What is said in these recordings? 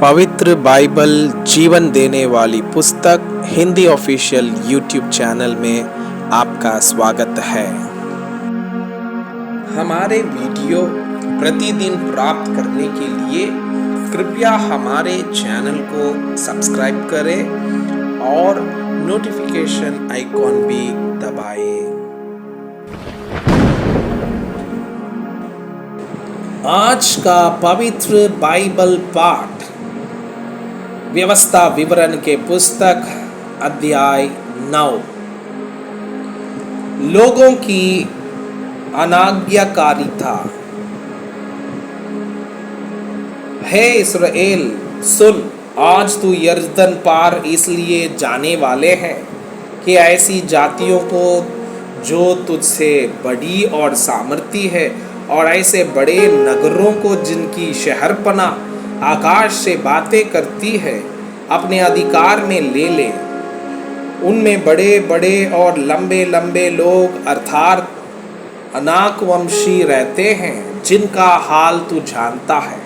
पवित्र बाइबल जीवन देने वाली पुस्तक हिंदी ऑफिशियल यूट्यूब चैनल में आपका स्वागत है। हमारे वीडियो प्रतिदिन प्राप्त करने के लिए कृपया हमारे चैनल को सब्सक्राइब करें और नोटिफिकेशन आइकॉन भी दबाएं। आज का पवित्र बाइबल पाठ व्यवस्था विवरण के पुस्तक अध्याय 9 लोगों की अनाज्ञाकारिता। हे इस्राएल सुन, आज तू यरदन पार इसलिए जाने वाले हैं कि ऐसी जातियों को जो तुझसे बड़ी और सामर्थी है और ऐसे बड़े नगरों को जिनकी शहरपना आकाश से बातें करती है अपने अधिकार में ले ले। उनमें बड़े बड़े और लंबे लंबे लोग अर्थात अनाकवंशी रहते हैं जिनका हाल तू जानता है,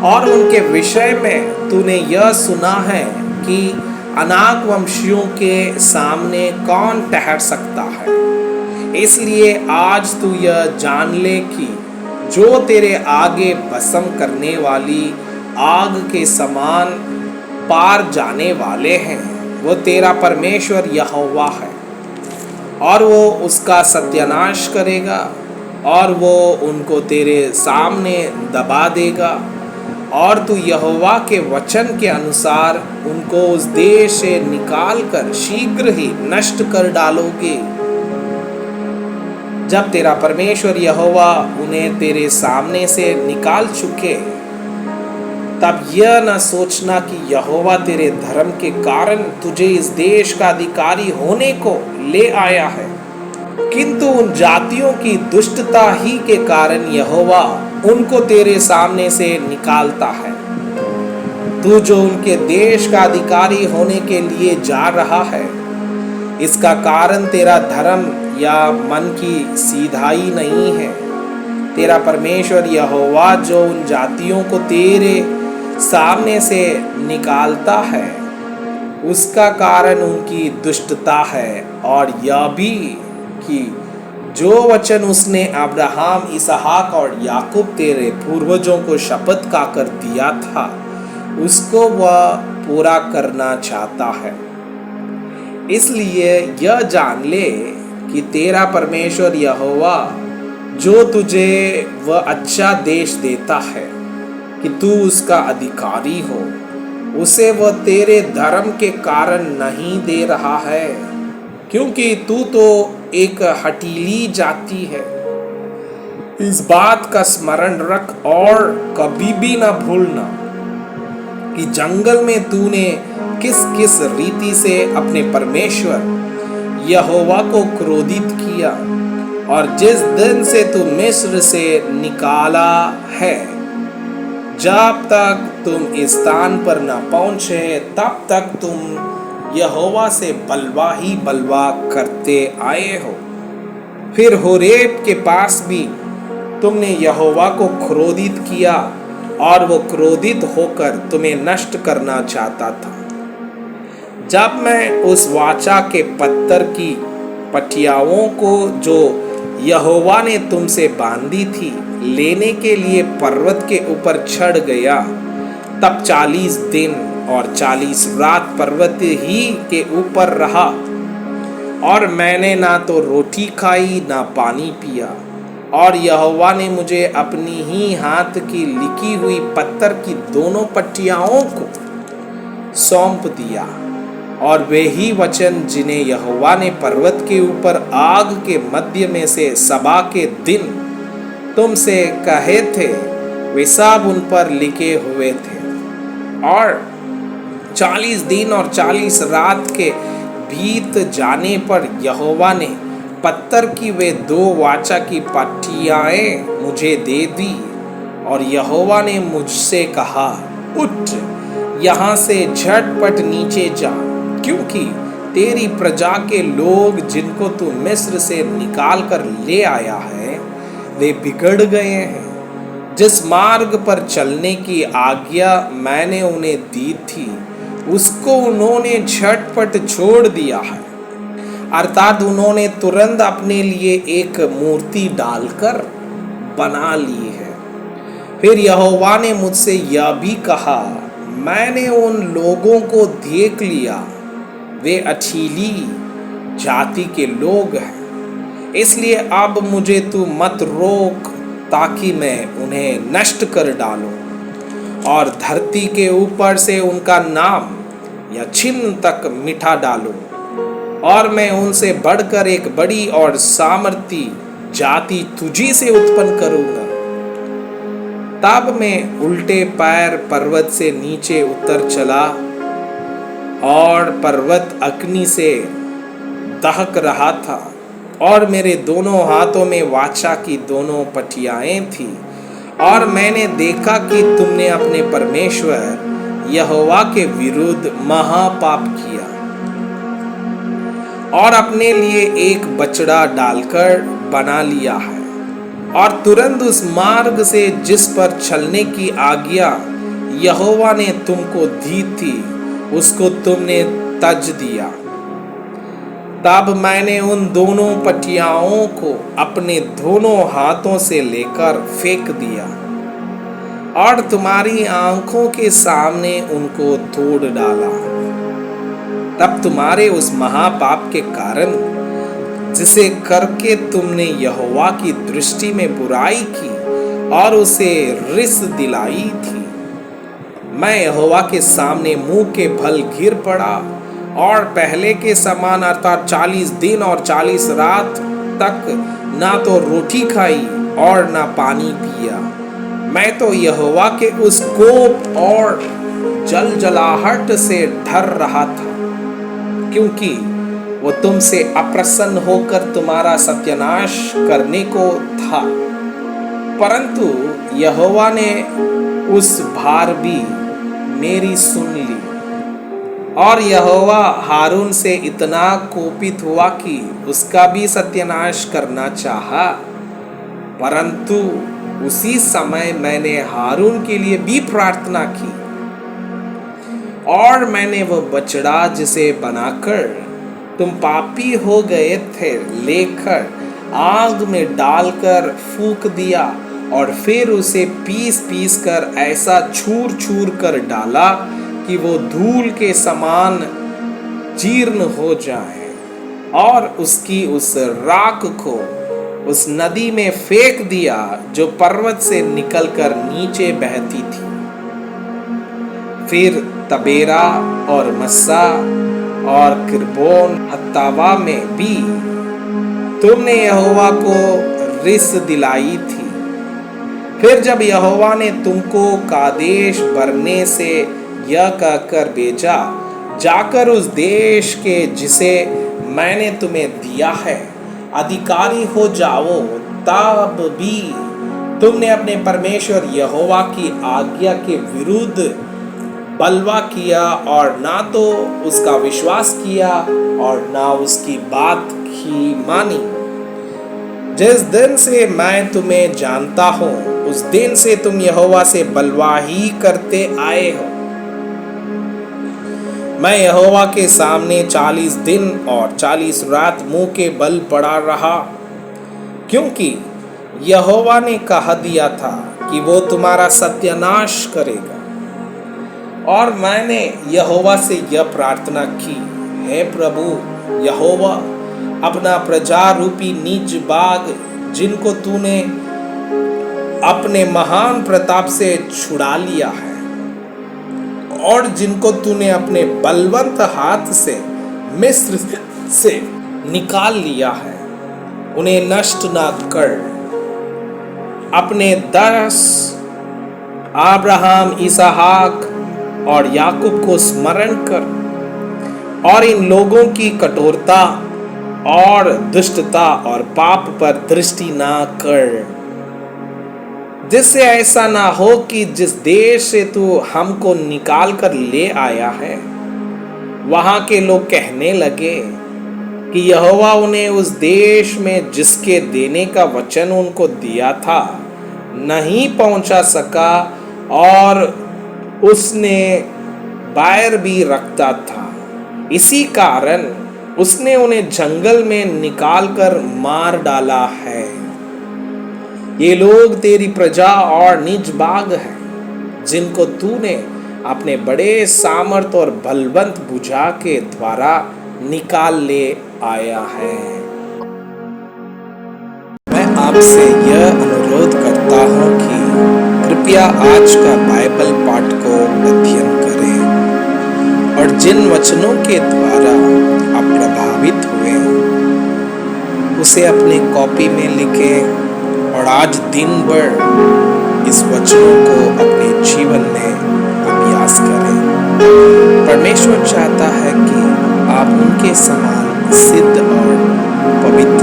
और उनके विषय में तूने यह सुना है कि अनाकवंशियों के सामने कौन ठहर सकता है। इसलिए आज तू यह जान ले कि जो तेरे आगे भस्म करने वाली आग के समान पार जाने वाले हैं वो तेरा परमेश्वर यहोवा है, और वो उसका सत्यानाश करेगा और वो उनको तेरे सामने दबा देगा, और तू यहोवा के वचन के अनुसार उनको उस देश से निकाल कर शीघ्र ही नष्ट कर डालोगे। जब तेरा परमेश्वर यहोवा उन्हें तेरे सामने से निकाल चुके, तब यह न सोचना कि यहोवा तेरे धर्म के कारण तुझे इस देश का अधिकारी होने को ले आया है, किंतु उन जातियों की दुष्टता ही के कारण यहोवा उनको तेरे सामने से निकालता है। तू जो उनके देश का अधिकारी होने के लिए जा रहा है, इसका कारण तेरा धर्म या मन की सीधाई नहीं है। तेरा परमेश्वर यहोवा जो उन जातियों को तेरे सामने से निकालता है, उसका कारण उनकी दुष्टता है, और यह भी कि जो वचन उसने अब्राहम, इसहाक और याकूब तेरे पूर्वजों को शपथ खाकर दिया था, उसको वह पूरा करना चाहता है। इसलिए यह जान ले कि तेरा परमेश्वर यहोवा जो तुझे वह अच्छा देश देता है कि तू उसका अधिकारी हो, उसे वह तेरे धर्म के कारण नहीं दे रहा है, क्योंकि तू तो एक हठीली जाति है। इस बात का स्मरण रख और कभी भी न भूलना कि जंगल में तूने किस किस रीति से अपने परमेश्वर यहोवा को क्रोधित किया, और जिस दिन से तू मिस्र से निकाला है, जब तक तुम इस स्थान पर न पहुंचे तब तक तुम यहोवा से बलवा ही बलवा करते आए हो। फिर होरेब के पास भी तुमने यहोवा को क्रोधित किया, और वो क्रोधित होकर तुम्हें नष्ट करना चाहता था। जब मैं उस वाचा के पत्थर की पटियाओं को जो यहोवा ने तुमसे बांधी थी लेने के लिए पर्वत के ऊपर चढ़ गया, तब 40 दिन और 40 रात पर्वत ही के ऊपर रहा, और मैंने ना तो रोटी खाई ना पानी पिया, और यहोवा ने मुझे अपनी ही हाथ की लिखी हुई पत्थर की दोनों पटियाओं को सौंप दिया, और वे ही वचन जिन्हें यहोवा ने पर्वत के ऊपर आग के मध्य में से सभा के दिन तुमसे कहे थे, वे सब उन पर लिखे हुए थे। और 40 दिन और 40 रात के बीत जाने पर यहोवा ने पत्थर की वे 2 वाचा की पटियाएं मुझे दे दी, और यहोवा ने मुझसे कहा, उठ, यहाँ से झटपट नीचे जा, क्योंकि तेरी प्रजा के लोग जिनको तू मिस्र से निकाल कर ले आया है, वे बिगड़ गए हैं। जिस मार्ग पर चलने की आज्ञा मैंने उन्हें दी थी उसको उन्होंने झटपट छोड़ दिया है, अर्थात उन्होंने तुरंत अपने लिए एक मूर्ति डालकर बना ली है। फिर यहोवा ने मुझसे यह भी कहा, मैंने उन लोगों को देख लिया, वे अठीली जाति के लोग हैं, इसलिए अब मुझे तू मत रोक ताकि मैं उन्हें नष्ट कर डालूं और धरती के ऊपर से उनका नाम या चिन्ह तक मिटा डालूं, और मैं उनसे बढ़कर एक बड़ी और सामर्थी जाति तुझी से उत्पन्न करूंगा। तब मैं उल्टे पैर पर्वत से नीचे उतर चला और पर्वत अग्नि से दहक रहा था और मेरे दोनों हाथों में वाचा की दोनों पटियाएं थी, और मैंने देखा कि तुमने अपने परमेश्वर यहोवा के विरुद्ध महापाप किया और अपने लिए एक बछड़ा डालकर बना लिया है, और तुरंत उस मार्ग से जिस पर चलने की आज्ञा यहोवा ने तुमको दी थी उसको तुमने तज दिया। तब मैंने उन दोनों पटियाओं को अपने दोनों हाथों से लेकर फेंक दिया और तुम्हारी आंखों के सामने उनको तोड़ डाला। तब तुम्हारे उस महापाप के कारण जिसे करके तुमने यहोवा की दृष्टि में बुराई की और उसे रिस दिलाई थी, मैं यहोवा के सामने मुंह के बल गिर पड़ा और पहले के समान अर्थात 40 दिन और 40 रात तक ना तो रोटी खाई और ना पानी पिया। मैं तो यहोवा के उस कोप और जलजलाहट से डर रहा था, क्योंकि वो तुमसे अप्रसन्न होकर तुम्हारा सत्यानाश करने को था। परंतु यहोवा ने उस बार भी मेरी सुन ली, और यहोवा हारून से इतना कोपित हुआ कि उसका भी सत्यानाश करना चाहा। परंतु उसी समय मैंने हारून के लिए भी प्रार्थना की, और मैंने वह बछड़ा जिसे बनाकर तुम पापी हो गए थे लेकर आग में डालकर फूंक दिया, और फिर उसे पीस पीस कर ऐसा चूर चूर कर डाला कि वो धूल के समान जीर्ण हो जाए, और उसकी उस राख को उस नदी में फेंक दिया जो पर्वत से निकलकर नीचे बहती थी। फिर तबेरा और मस्सा और किरबोन हत्तावा में भी तुमने यहोवा को रिस दिलाई थी। फिर जब यहोवा ने तुमको कादेश बरने से यह कहकर भेजा, जाकर उस देश के जिसे मैंने तुम्हें दिया है अधिकारी हो जाओ, तब भी तुमने अपने परमेश्वर यहोवा की आज्ञा के विरुद्ध बलवा किया और ना तो उसका विश्वास किया और ना उसकी बात की मानी। जिस दिन से मैं तुम्हें जानता हूं उस दिन से तुम यहोवा से बलवा ही करते आए हो। मैं यहोवा के सामने 40 दिन और 40 रात मुंह के बल पड़ा रहा, क्योंकि यहोवा ने कहा दिया था कि वो तुम्हारा सत्यानाश करेगा। और मैंने यहोवा से यह प्रार्थना की, हे प्रभु यहोवा, अपना प्रजा रूपी निज बाग जिनको तूने अपने महान प्रताप से छुड़ा लिया है और जिनको तूने अपने बलवंत हाथ से मिस्र से निकाल लिया है, उन्हें नष्ट ना कर। अपने 10 अब्राहम, इसहाक और याकूब को स्मरण कर और इन लोगों की कठोरता और दुष्टता और पाप पर दृष्टि ना कर, जिससे ऐसा ना हो कि जिस देश से तू हमको निकाल कर ले आया है वहां के लोग कहने लगे कि यहोवा उन्हें उस देश में जिसके देने का वचन उनको दिया था नहीं पहुंचा सका और उसने बैर भी रखता था। इसी कारण उसने उन्हें जंगल में निकालकर मार डाला है। ये लोग तेरी प्रजा और निज बाग है, जिनको तूने अपने बड़े सामर्थ और बलवंत भुजा के द्वारा निकाल ले आया है। मैं आपसे यह अनुरोध करता हूँ कि कृपया आज का बाइबल पाठ को अध्ययन करें और जिन वचनों के द्वारा आप प्रभावित हुए उसे अपनी कॉपी में लिखें और आज दिन भर इस वचनों को अपने जीवन में अभ्यास करें। परमेश्वर चाहता है कि आप उनके समान सिद्ध और पवित्र